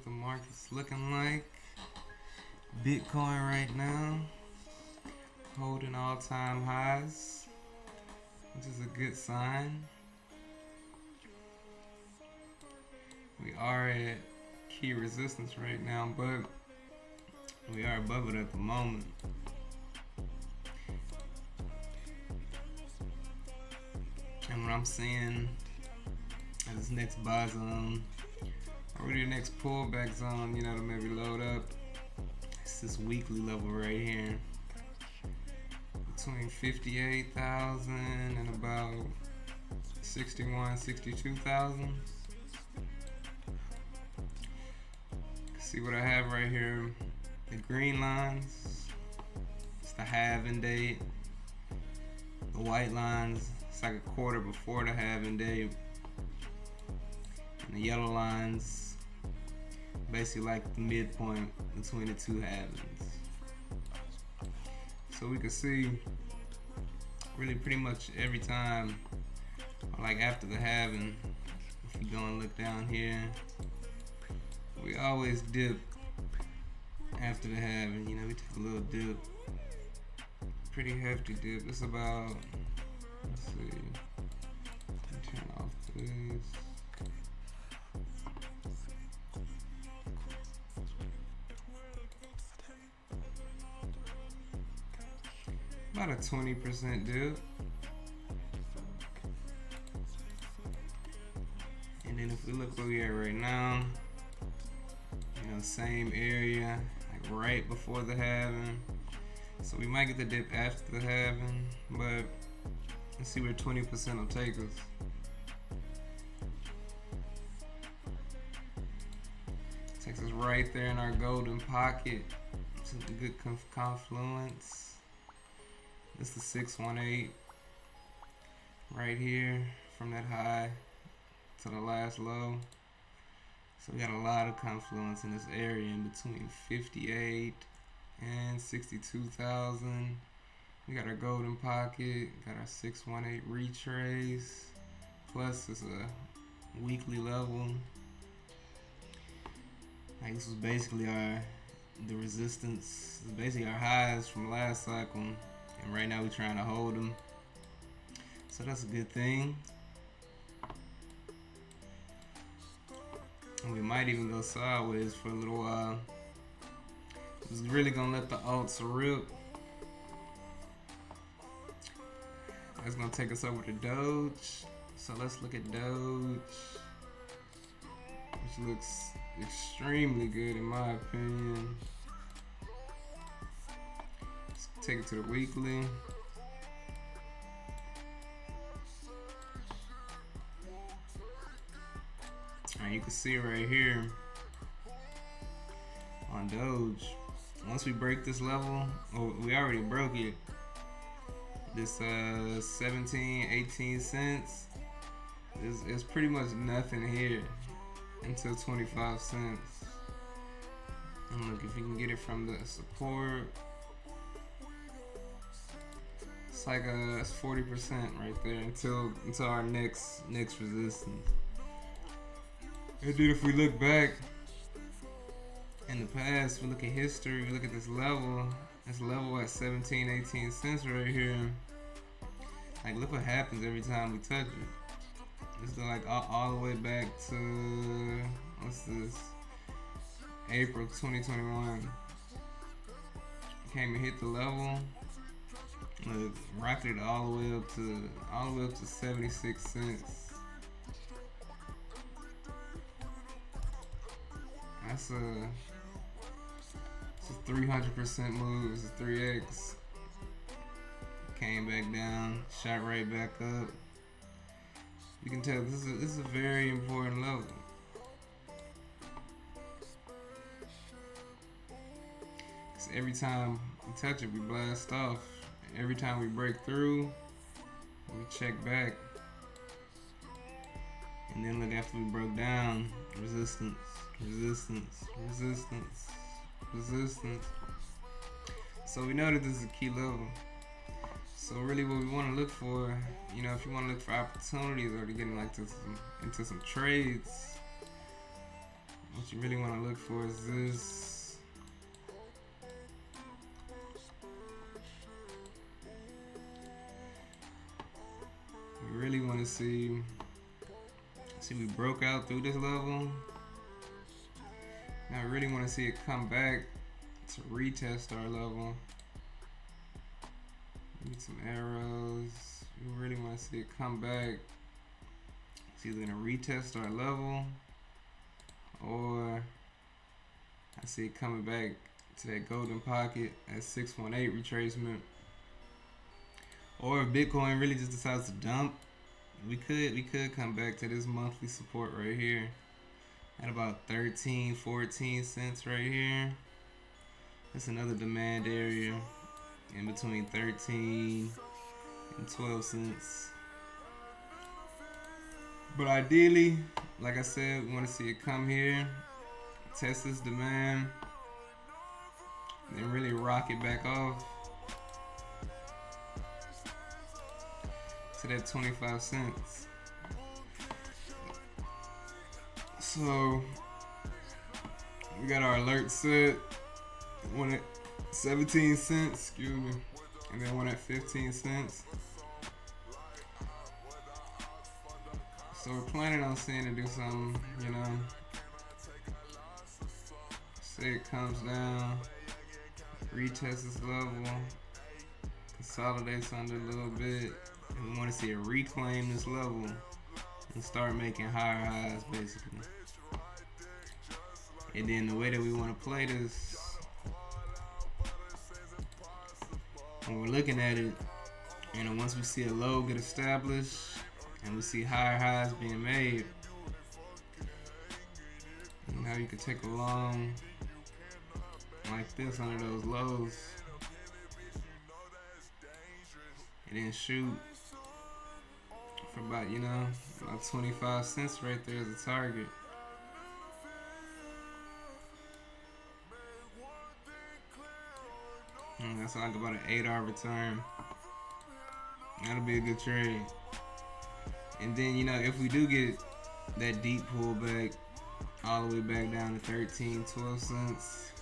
what the market's looking like. Bitcoin right now holding all-time highs, which is a good sign. We are at key resistance right now, but we are above it at the moment. And what I'm seeing at this next buy zone, or the next pullback zone, to maybe load up, it's this weekly level right here between 58,000 and about 62,000. See what I have right here? The green lines, it's the halving date. The white lines, it's like a quarter before the halving date. And the yellow lines, basically like the midpoint between the two halvings. So we can see really pretty much every time, like after the halving, if you go and look down here, we always dip after the halving. We take a little dip, pretty hefty dip. It's about, let's see, let me turn off this. About a 20% dip. And then if we look where we at right now, same area, like right before the halving. So we might get the dip after the halving, but let's see where 20% will take us. Takes us right there in our golden pocket. It's a good confluence. This is the 618 right here from that high to the last low. So we got a lot of confluence in this area in between 58 and 62,000. We got our golden pocket, got our 618 retrace, plus it's a weekly level. Like this was basically the resistance, this is basically our highs from last cycle, and right now we're trying to hold them. So that's a good thing. And we might even go sideways for a little while. It's really gonna let the alts rip. That's gonna take us over to Doge. So let's look at Doge, which looks extremely good in my opinion. Let's take it to the weekly. You can see right here on Doge, once we break this level, we already broke it, this 17, 18 cents is pretty much nothing here until 25 cents. And look, if you can get it from the support, it's like it's 40% right there until our next resistance. And then if we look back in the past, we look at history, we look at this level at 17, 18 cents right here. Like, look what happens every time we touch it. It's like all the way back to, what's this, April 2021. Came and hit the level, look, rocketed all the way up to 76 cents. It's a 300% move. It's a 3x. Came back down, shot right back up. You can tell this is a very important level. Cause every time we touch it, we blast off. Every time we break through, we check back. And then look, after we broke down, resistance, resistance, resistance, resistance. So we know that this is a key level. So really what we want to look for, if you want to look for opportunities or to get into some trades, What you really want to look for is this. We really want to see we broke out through this level. Now I really want to see it come back to retest our level. Need some arrows. We really want to see it come back. It's either gonna retest our level, or I see it coming back to that golden pocket at 618 retracement. Or if Bitcoin really just decides to dump, we could come back to this monthly support right here at about 13-14 cents right here. That's another demand area in between 13 and 12 cents. But ideally, like I said, we want to see it come here, test this demand, then really rock it back off to that 25 cents. So we got our alert set, one at 17 cents, excuse me, and then one at 15 cents. So we're planning on seeing it do something, you know. Say it comes down, retests this level, consolidates under a little bit, and we want to see it reclaim this level and start making higher highs, basically. And then the way that we want to play this, when we're looking at it, you know, once we see a low get established and we see higher highs being made, now you can take a long like this under those lows and then shoot for about, you know, about 25 cents right there as a target. And that's like about an 8-hour return. That'll be a good trade. And then, you know, if we do get that deep pullback all the way back down to 13-12 cents,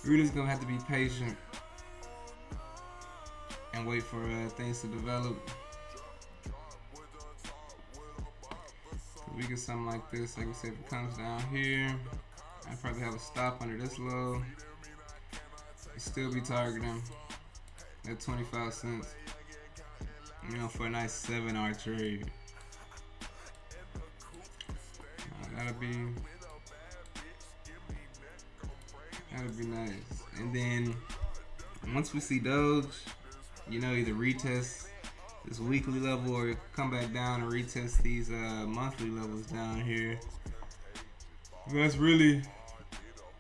we're just gonna have to be patient and wait for things to develop. We get something like this, like we said, if it comes down here, I probably have a stop under this low. Still be targeting at 25 cents, you know, for a nice 7-hour trade. That'll be nice. And then once we see Doge, you know, either retest this weekly level or come back down and retest these monthly levels down here. That's really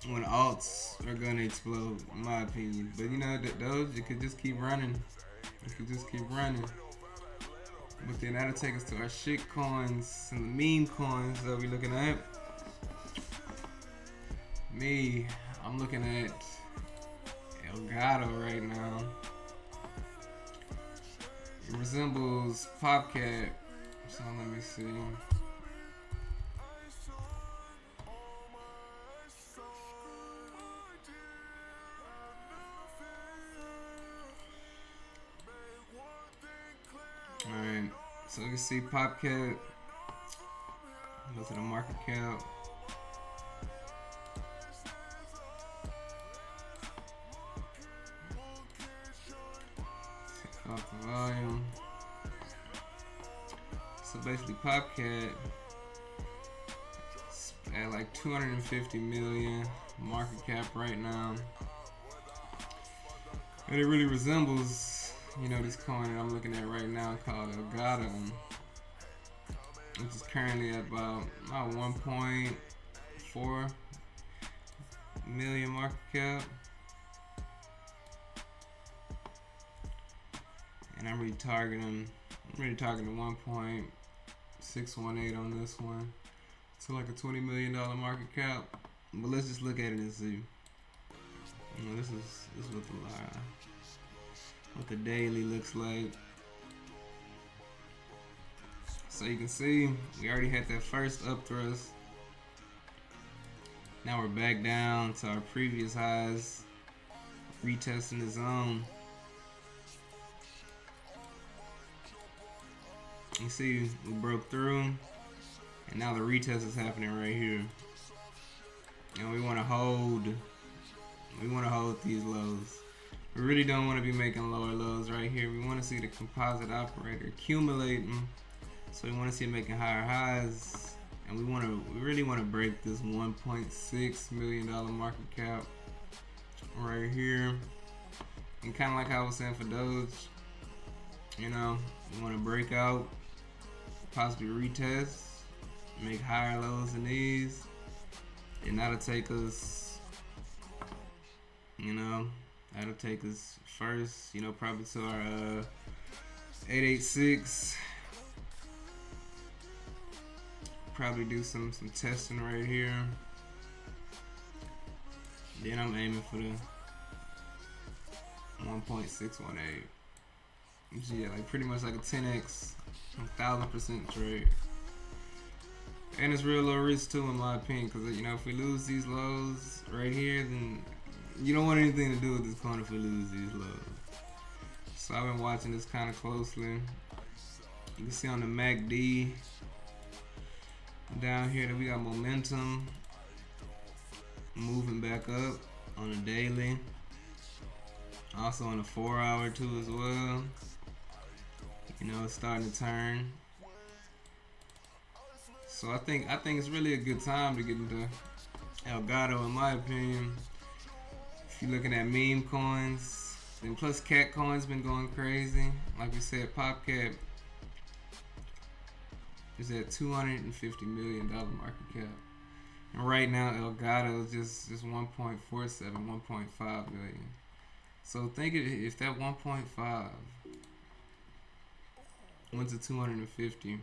when alts are gonna explode, in my opinion. But you know, Doge, it could just keep running. It could just keep running. But then that'll take us to our shit coins and the meme coins that we're looking at. I'm looking at Elgato right now. It resembles PopCat. So let me see. Alright, so you can see PopCat. Go to the market cap. Take off the volume. So basically PopCat is at like 250 million market cap right now. And it really resembles, you know, this coin that I'm looking at right now called Elgato, which is currently at about 1.4 million market cap. And I'm really targeting 1.618 on this one. So like a $20 million market cap. But let's just look at it and see. You know, this is what the daily looks like. So you can see we already had that first up thrust. Now we're back down to our previous highs, retesting the zone. You see, we broke through, and now the retest is happening right here. And we want to hold these lows. We really don't want to be making lower lows right here. We want to see the composite operator accumulating. So we want to see it making higher highs. And we really want to break this $1.6 million market cap right here. And kind of like how I was saying for Doge, you know, we want to break out, possibly retest, make higher lows than these. And that'll take us, you know, that'll take us first, you know, probably to our 886. Probably do some testing right here. Then I'm aiming for the 1.618. Yeah, like pretty much like a 10x, 1000% trade. And it's real low risk too, in my opinion, because you know if we lose these lows right here, then you don't want anything to do with this coin if we lose these lows. So I've been watching this kind of closely. You can see on the MACD down here that we got momentum moving back up on a daily, also on a 4-hour too as well. You know, it's starting to turn. So I think it's really a good time to get into Elgato, in my opinion. If you're looking at meme coins, and plus cat coins been going crazy. Like we said, PopCap is at $250 million market cap, and right now Elgato is just 1.47, 1.5 million. So think if that 1.5 went to 250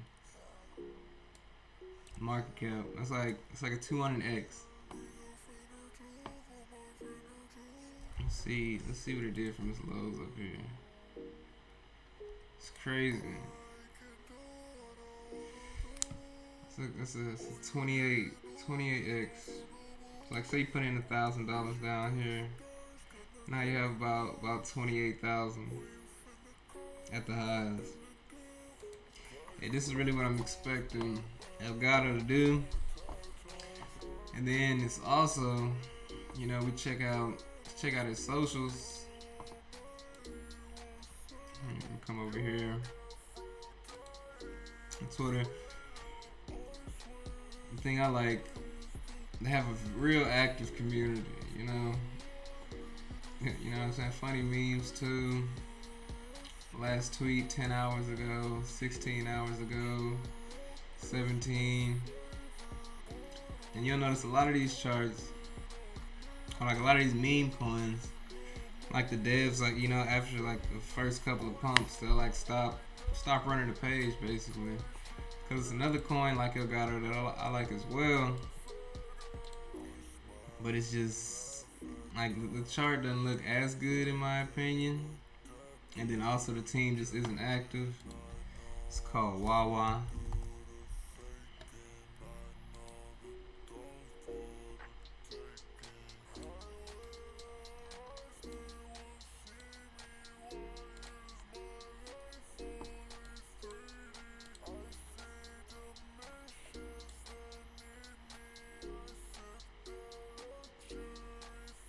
market cap, it's like a 200x. Let's see what it did from its lows up here. It's crazy. It's a 28x. Like say you put in $1,000 down here, now you have about 28,000 at the highs. And this is really what I'm expecting Elgato to do. And then it's also, you know, we check out his socials. Come over here, Twitter. The thing I like, they have a real active community. You know what I'm saying? Funny memes too. Last tweet 10 hours ago, 16 hours ago, 17. And you'll notice a lot of these charts, or like a lot of these meme coins, like the devs, like, you know, after like the first couple of pumps, they'll like stop running the page basically. Cause it's another coin like Elgato that I like as well, but it's just like the chart doesn't look as good in my opinion. And then also the team just isn't active. It's called Wawa.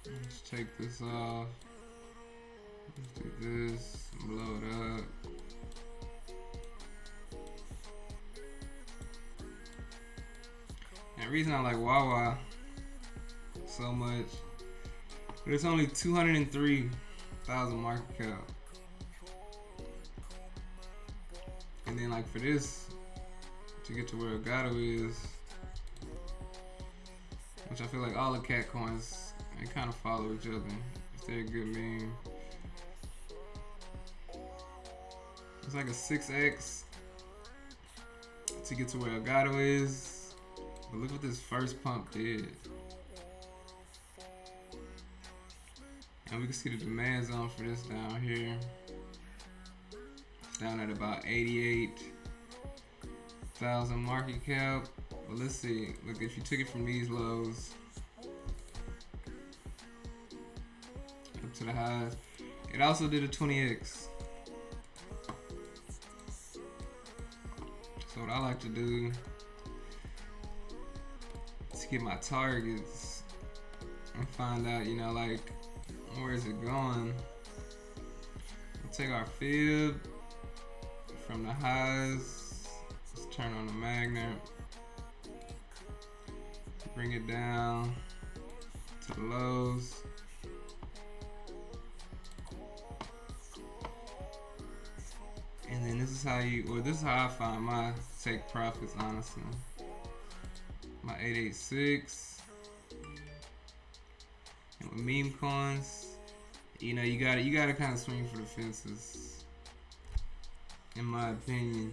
Let's take this off. Let's do this, blow it up. And the reason I like Wawa so much, but it's only 203,000 market cap. And then like for this, to get to where Elgato is, which I feel like all the cat coins, they kind of follow each other if they're a good meme. It's like a 6x to get to where Elgato is. But look what this first pump did. And we can see the demand zone for this down here. It's down at about 88,000 market cap. But let's see. Look, if you took it from these lows, to the highs. It also did a 20x. So what I like to do is get my targets and find out, you know, like, where is it going? We'll take our fib from the highs. Let's turn on the magnet. Bring it down to the lows. And then this is how this is how I find my take profits, honestly. My 886. And with meme coins, you know, you gotta kind of swing for the fences, in my opinion,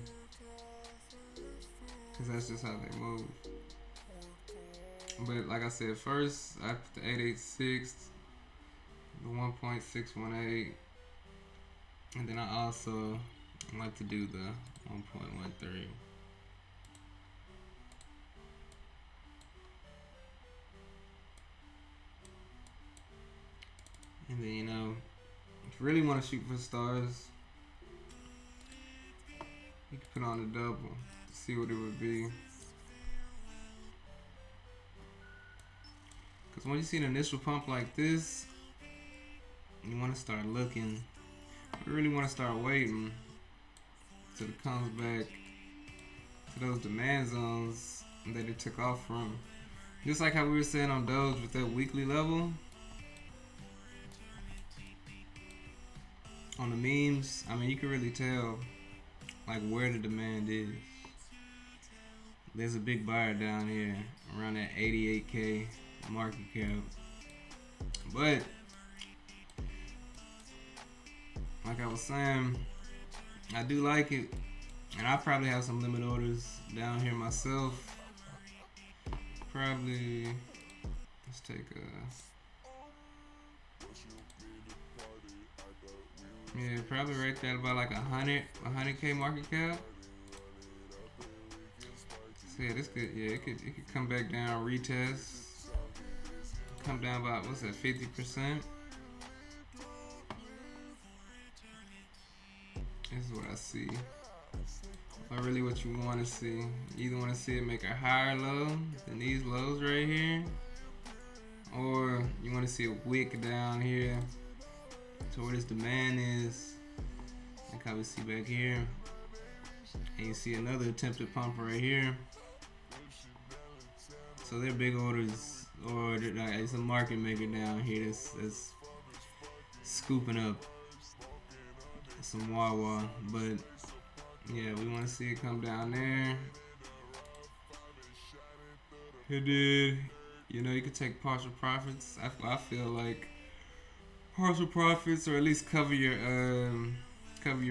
because that's just how they move. But like I said, first I put the 886, the 1.618, and then I also like to do the 1.13. And then, you know, if you really want to shoot for stars, you can put on the double to see what it would be. Because when you see an initial pump like this, you want to start looking. You really want to start waiting till it comes back to those demand zones that it took off from. Just like how we were saying on Doge with that weekly level. On the memes, I mean, you can really tell like where the demand is. There's a big buyer down here around that 88K market cap. But like I was saying, I do like it, and I probably have some limit orders down here myself. Probably, let's take probably right there about like 100K market cap. So yeah, this could, it could come back down, retest, come down about, what's that, 50%. This is what I see. Not really what you want to see. You either want to see it make a higher low than these lows right here, or you want to see a wick down here to where this demand is, like how we see back here, and you see another attempted pump right here. So they're big orders, or it's a market maker down here that's scooping up some Wawa. But yeah, we want to see it come down there. It did. You know, you could take partial profits. I feel like partial profits, or at least cover your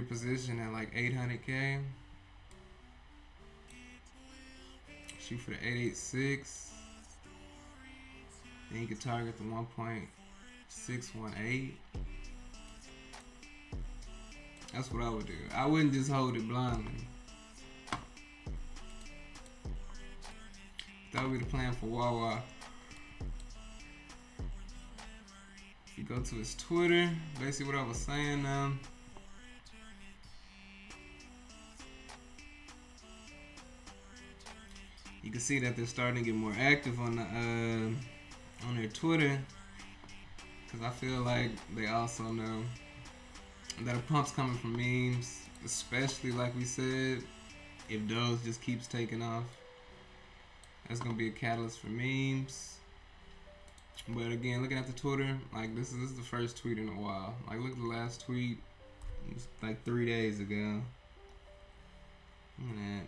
position at like 800K. Shoot for the 886. Then you can target the 1.618. That's what I would do. I wouldn't just hold it blindly. That would be the plan for Wawa. If you go to his Twitter, basically what I was saying now. You can see that they're starting to get more active on their Twitter, because I feel like they also know that a pump's coming from memes, especially like we said, if Doge just keeps taking off. That's gonna be a catalyst for memes. But again, looking at the Twitter, like this is the first tweet in a while. Like look at the last tweet, it was like 3 days ago. Look at that.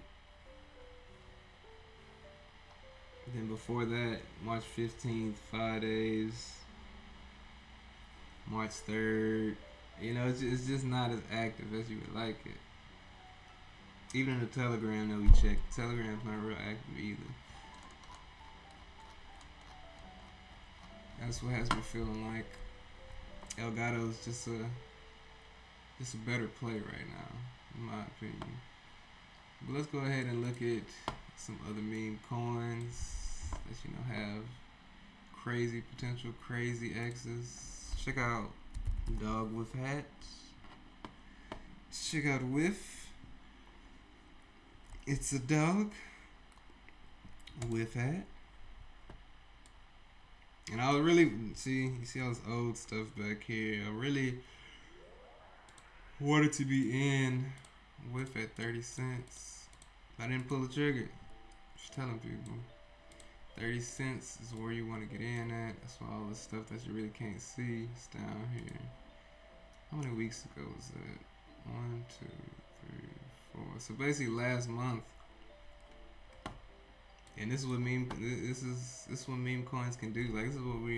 Then before that, March 15th, 5 days. March 3rd. You know, it's just not as active as you would like it. Even in the Telegram that we checked, Telegram's not real active either. That's what has me feeling like Elgato's just a better play right now, in my opinion. But let's go ahead and look at some other meme coins that have crazy potential, crazy X's. Check out Dog with hat. Let's check out whiff. It's a dog with hat. And I was really, you see all this old stuff back here. I really wanted to be in whiff at 30 cents. I didn't pull the trigger. Just telling people. 30 cents is where you want to get in at. That's why all the stuff that you really can't see is down here. How many weeks ago was that? 1, 2, 3, 4. So basically last month. And this is what meme coins can do. Like, this is what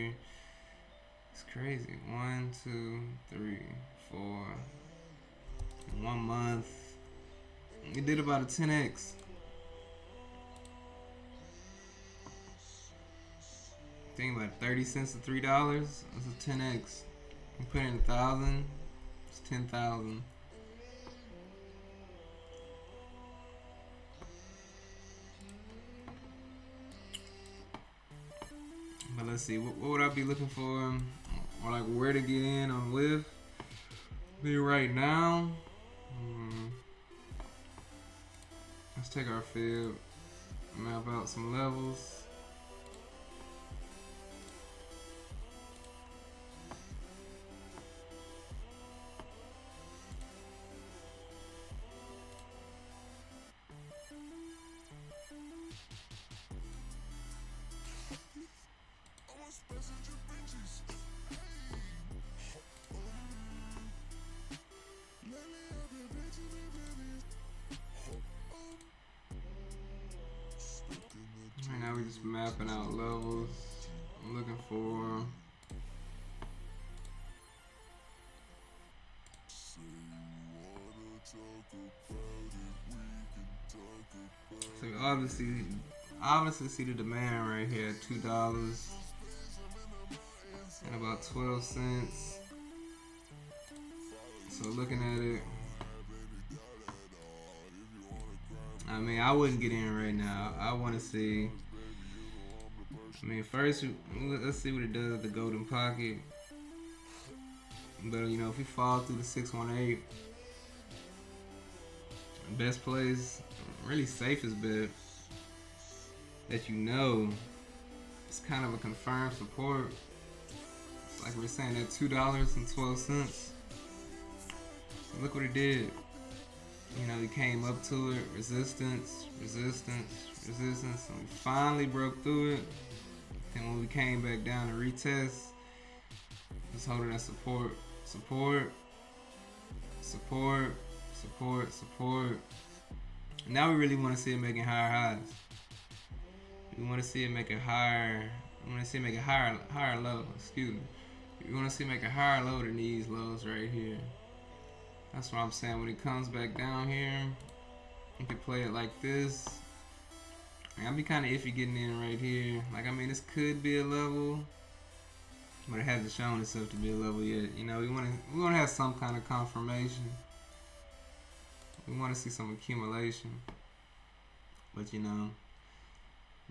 it's crazy. 1, 2, 3, 4. In 1 month, it did about a 10x. Think about it, 30 cents to $3. That's a 10x. You put in 1,000, it's 10,000. But let's see, what would I be looking for, or like where to get in on with? Be right now. Let's take our field, map out some levels. Right now we're just mapping out levels. I'm looking for so you obviously see the demand right here at $2 and about 12 cents. So looking at it, I mean, I wouldn't get in right now. I want to see. I mean, first, let's see what it does at the golden pocket. But, you know, if we fall through the 618, best place, really safest bet that you know, it's kind of a confirmed support. It's like we're saying that $2.12. Look what it did. You know, we came up to it, resistance, resistance, resistance, and we finally broke through it. Then when we came back down to retest, just holding that support, support, support, support, support. And now we really want to see it making higher highs. We want to see it make a higher. We want to see it make a higher low. Excuse me. We want to see it make a higher low than these lows right here. That's what I'm saying. When it comes back down here, you can play it like this. I'll be kind of iffy getting in right here. Like, I mean, this could be a level, but it hasn't shown itself to be a level yet. You know, we want to have some kind of confirmation. We want to see some accumulation. But you know,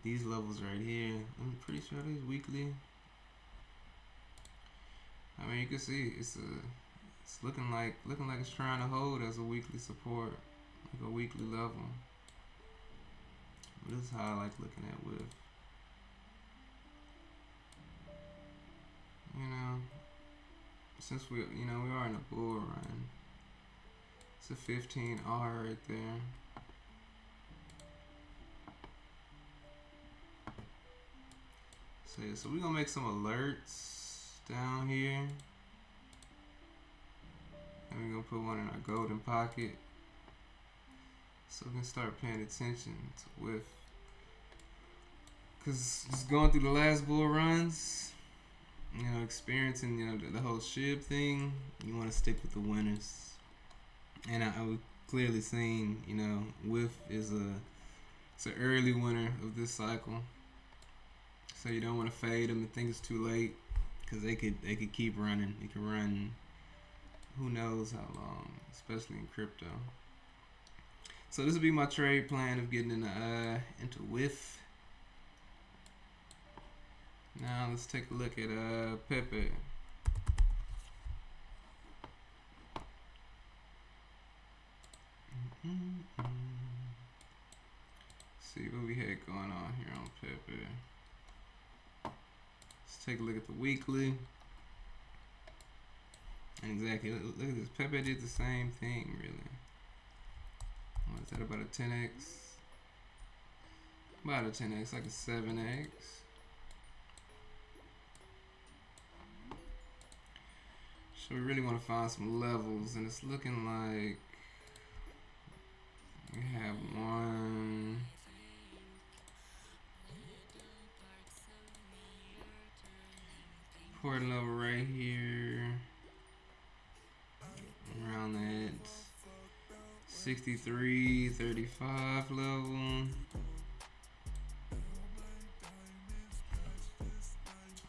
these levels right here, I'm pretty sure these weekly. I mean, you can see it's looking like it's trying to hold as a weekly support, like a weekly level. But this is how I like looking at with. You know, since we are in a bull run. It's a 15R right there. So yeah, so we're gonna make some alerts down here. And we're gonna put one in our golden pocket. So we can start paying attention to with, cause just going through the last bull runs, you know, experiencing, you know, the whole SHIB thing, you want to stick with the winners. And I clearly seen, you know, WIF it's an early winner of this cycle. So you don't want to fade them and think it's too late, cause they could keep running. They can run who knows how long, especially in crypto. So this will be my trade plan of getting into WIF. Now let's take a look at Pepe. See what we had going on here on Pepe. Let's take a look at the weekly. And exactly, look at this. Pepe did the same thing, really. What is that, about a 10x? About a 10x, like a 7x. So we really want to find some levels, and it's looking like we have one. Important level right here. Around that 63.35 level.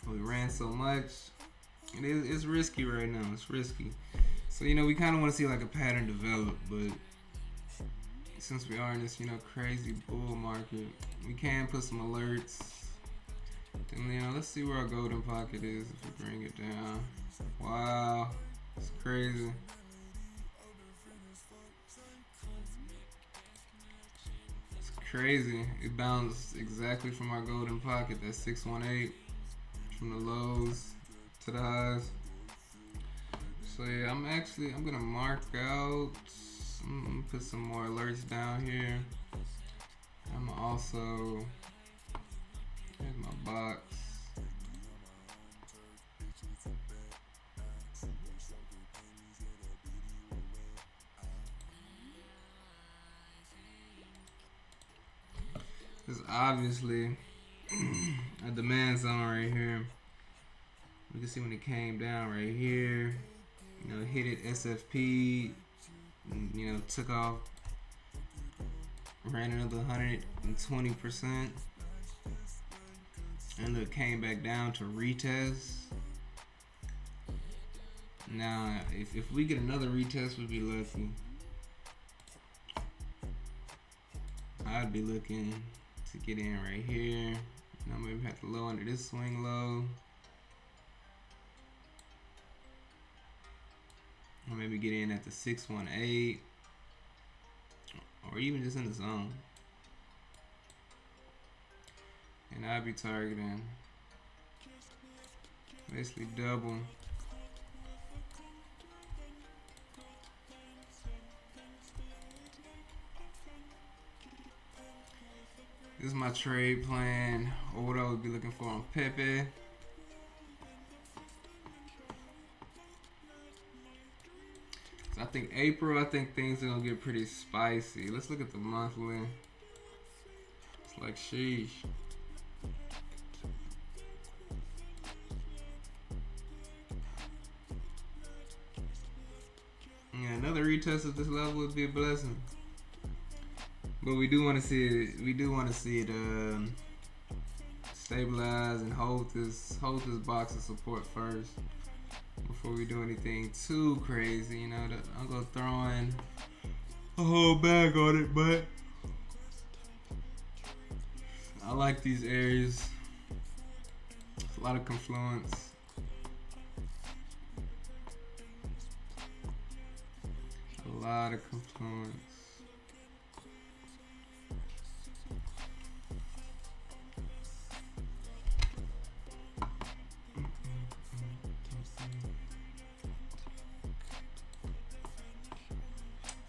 We ran so much. It's risky right now. It's risky. So, you know, we kind of want to see like a pattern develop, but since we are in this, you know, crazy bull market, we can put some alerts. Then, you know, let's see where our golden pocket is if we bring it down. Wow, it's crazy. It's crazy. It bounced exactly from our golden pocket, that 618, from the lows to the highs. So yeah, I'm gonna mark out. I'm gonna put some more alerts down here. I'm also, here's my box. There's obviously a demand zone right here. We can see when it came down right here. You know, hit it SFP. You know, took off, ran another 120%, and look, came back down to retest. Now, if we get another retest, we'd be lucky. I'd be looking to get in right here. You know, maybe have to low under this swing low. Or maybe get in at the 618. Or even just in the zone. And I'd be targeting basically double. This is my trade plan, or what I would be looking for on Pepe. So I think April, I think things are gonna get pretty spicy. Let's look at the monthly. It's like sheesh. Yeah, another retest at this level would be a blessing. But we do want to see it. We do want to see it stabilize and hold this box of support first before we do anything too crazy. You know, I'm gonna throw in a whole bag on it, but I like these areas. It's a lot of confluence. A lot of confluence.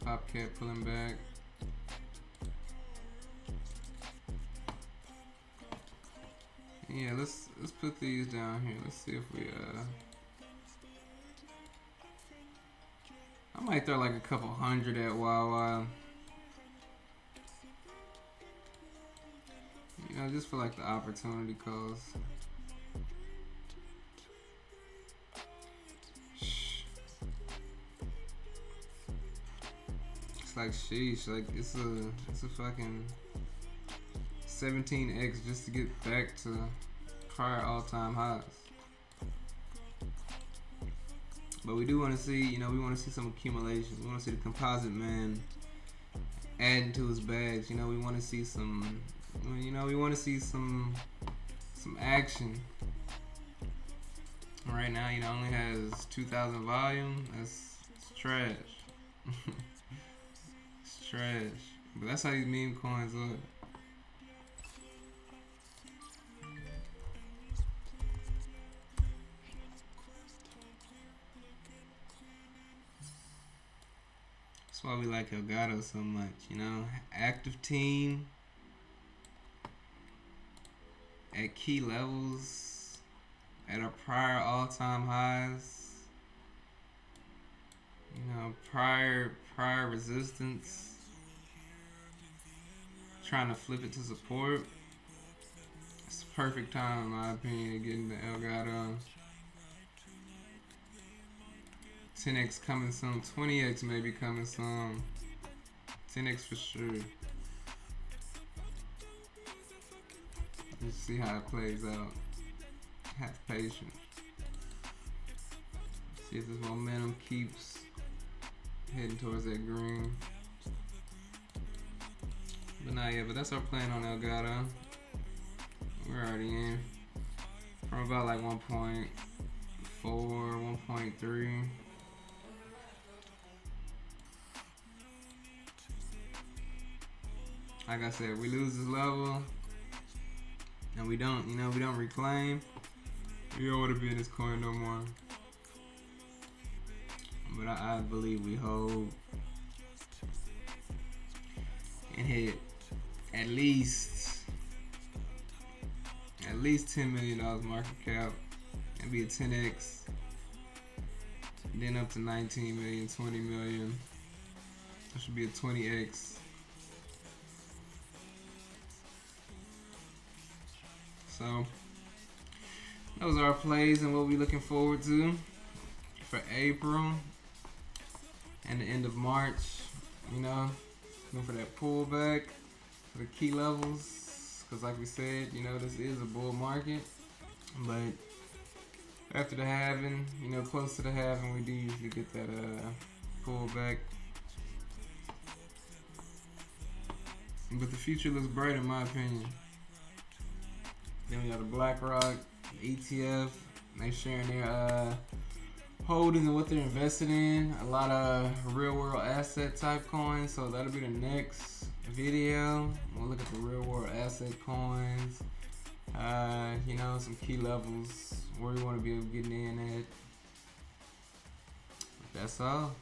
Popcat pulling back. Yeah, let's put these down here. Let's see if we I might throw like a couple hundred at Wawa. You know, just for like the opportunity cost. Like sheesh, like it's a fucking 17x just to get back to prior all-time highs. But we do want to see, you know, we want to see some accumulation. We want to see the composite man adding to his bags. You know, we want to see some, you know, we want to see some action. Right now, you know, only has 2,000 volume. That's trash. Trash. But that's how these meme coins look. That's why we like Elgato so much, you know? Active team at key levels at our prior all-time highs. You know, prior resistance. Trying to flip it to support. It's the perfect time, in my opinion, to get into Elgato. 10x coming soon. 20x maybe coming soon. 10x for sure. Let's see how it plays out. Have patience. See if this momentum keeps heading towards that green. But not yet, but that's our plan on Elgato. We're already in. From about like 1.4, 1.3. Like I said, we lose this level and we don't, you know, we don't reclaim. We don't want to be in this coin no more. But I believe we hold and hit at least $10 million market cap and be a 10x, then up to 19 million, 20 million. That should be a 20x. So those are our plays and what we're looking forward to for April and the end of March. You know, looking for that pullback for the key levels, because like we said, you know, this is a bull market, but after the halving, you know, close to the halving, we do usually get that pullback. But the future looks bright in my opinion. Then we got the BlackRock ETF. They sharing their holdings and what they're invested in. A lot of real world asset type coins. So that'll be the next video. We'll look at the real world asset coins. You know, some key levels where we want to be able to get in at. That's all.